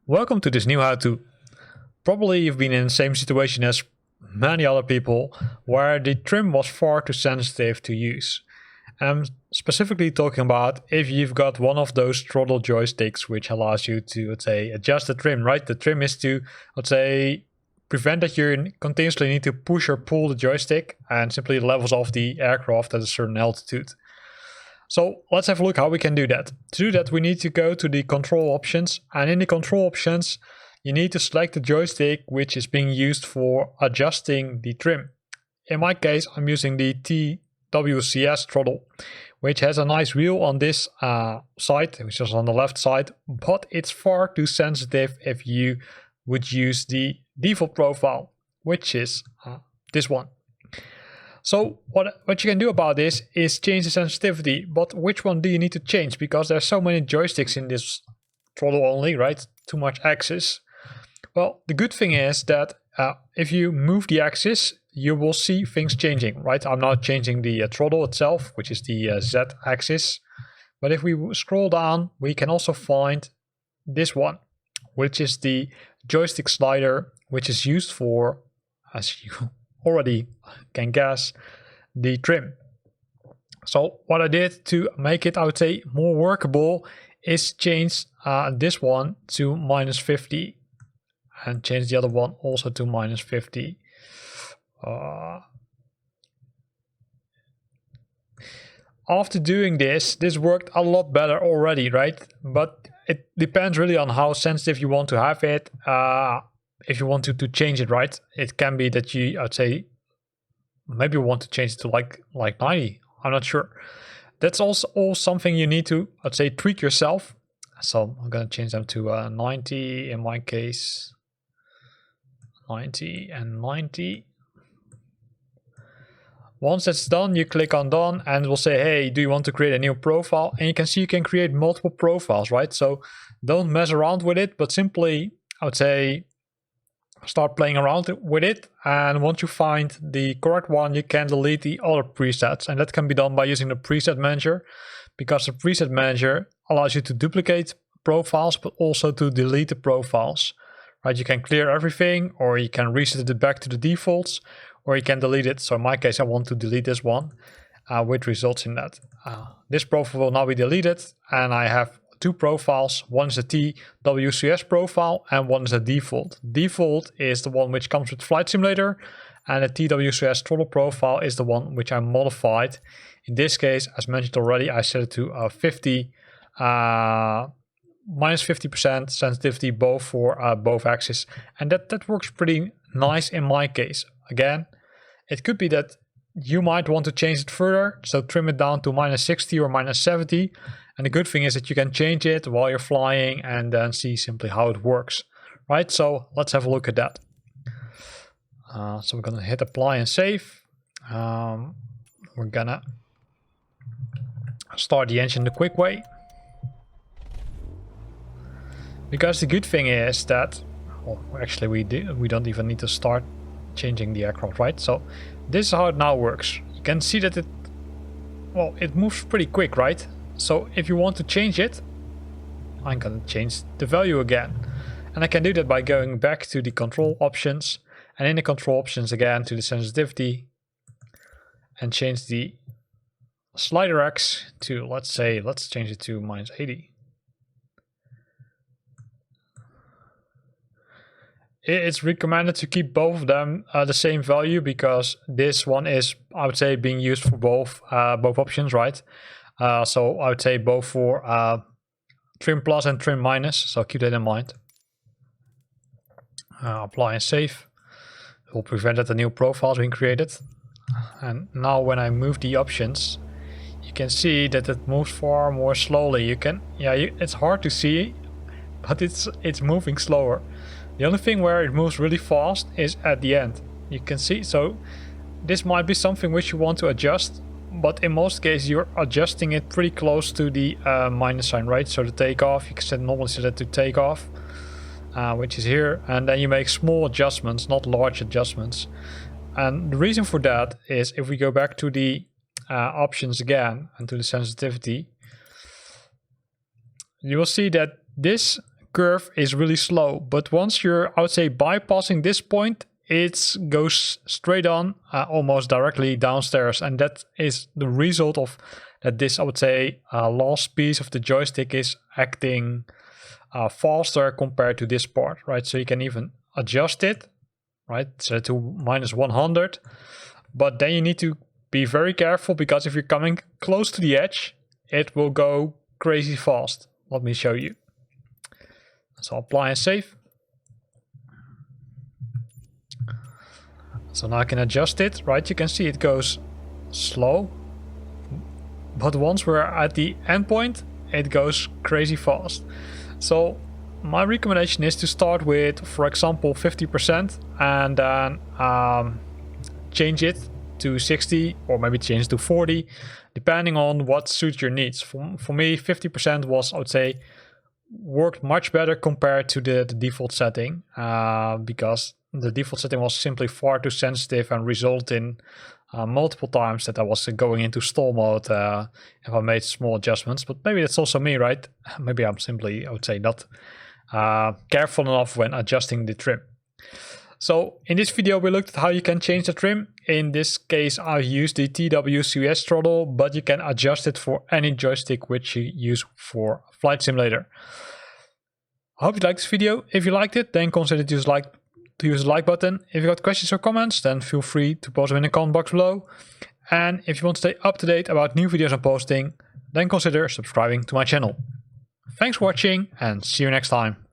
Welcome to this new how-to. Probably you've been in the same situation as many other people where the trim was far too sensitive to use. I'm specifically talking about if you've got one of those throttle joysticks which allows you to, let's say, adjust the trim, right? The trim is to, let's say, prevent that you continuously need to push or pull the joystick and simply levels off the aircraft at a certain altitude. So let's have a look how we can do that. To do that, we need to go to the control options, and in the control options, you need to select the joystick which is being used for adjusting the trim. In my case, I'm using the TWCS throttle, which has a nice wheel on this side, which is on the left side, but it's far too sensitive if you would use the default profile, which is this one. So what you can do about this is change the sensitivity, but which one do you need to change? Because there's so many joysticks in this throttle only, right? Too much axis. Well, the good thing is that if you move the axis, you will see things changing, right? I'm now changing the throttle itself, which is the Z axis. But if we scroll down, we can also find this one, which is the joystick slider, which is used for, as you already can guess, the trim. So what I did to make it, I would say, more workable is change this one to -50 and change the other one also to -50. After doing this worked a lot better already, right? But it depends really on how sensitive you want to have it. If you want to change it, right? It can be that I'd say, maybe you want to change it to like 90. I'm not sure. That's also all something you need to, I'd say, tweak yourself. So I'm gonna change them to 90 in my case. 90 and 90. Once that's done, you click on done and it will say, hey, do you want to create a new profile? And you can see you can create multiple profiles, right? So don't mess around with it, but simply, I would say, start playing around with it, and once you find the correct one, you can delete the other presets, and that can be done by using the preset manager, because the preset manager allows you to duplicate profiles but also to delete the profiles, right? You can clear everything, or you can reset it back to the defaults, or you can delete it. So in my case, I want to delete this one, which results in that this profile will now be deleted, and I have two profiles. One is a TWCS profile and one is a default. Default is the one which comes with Flight Simulator, and the TWCS throttle profile is the one which I modified. In this case, as mentioned already, I set it to 50, -50% sensitivity both for both axes, and that works pretty nice in my case. Again, it could be that you might want to change it further, so trim it down to -60 or -70. And the good thing is that you can change it while you're flying and then see simply how it works, right? So let's have a look at that. So we're gonna hit apply and save. We're gonna start the engine the quick way. Because the good thing is that, well, actually we don't even need to start changing the aircraft, right? So this is how it now works. You can see that it moves pretty quick, right? So if you want to change it, I'm gonna change the value again. And I can do that by going back to the control options, and in the control options again to the sensitivity, and change the slider X to, let's change it to -80. It's recommended to keep both of them the same value, because this one is, I would say, being used for both options, right? So I would say both for trim plus and trim minus, so keep that in mind. Apply and save. It will prevent that the new profile is being created. And now when I move the options, you can see that it moves far more slowly. It's hard to see, but it's moving slower. The only thing where it moves really fast is at the end. You can see, so this might be something which you want to adjust, but in most cases you're adjusting it pretty close to the minus sign, right? So the takeoff, you can normally set it to takeoff, which is here, and then you make small adjustments, not large adjustments. And the reason for that is if we go back to the options again and to the sensitivity, you will see that this curve is really slow. But once you're, I would say, bypassing this point, it goes straight on, almost directly downstairs. And that is the result of that this, I would say, last piece of the joystick is acting faster compared to this part, right? So you can even adjust it, right? Set it to -100. But then you need to be very careful, because if you're coming close to the edge, it will go crazy fast. Let me show you. So apply and save. So now I can adjust it, right? You can see it goes slow. But once we're at the end point, it goes crazy fast. So my recommendation is to start with, for example, 50% and then change it to 60 or maybe change it to 40, depending on what suits your needs. For me, 50% was, I would say, worked much better compared to the default setting, because the default setting was simply far too sensitive and resulted in multiple times that I was going into stall mode if I made small adjustments. But maybe that's also me, right? Maybe I'm simply, I would say, not careful enough when adjusting the trim. So in this video, we looked at how you can change the trim. In this case, I used the TWCS throttle, but you can adjust it for any joystick which you use for Flight Simulator. I hope you liked this video. If you liked it, then consider to use the like button. If you got questions or comments, then feel free to post them in the comment box below. And if you want to stay up to date about new videos I'm posting, then consider subscribing to my channel. Thanks for watching and see you next time.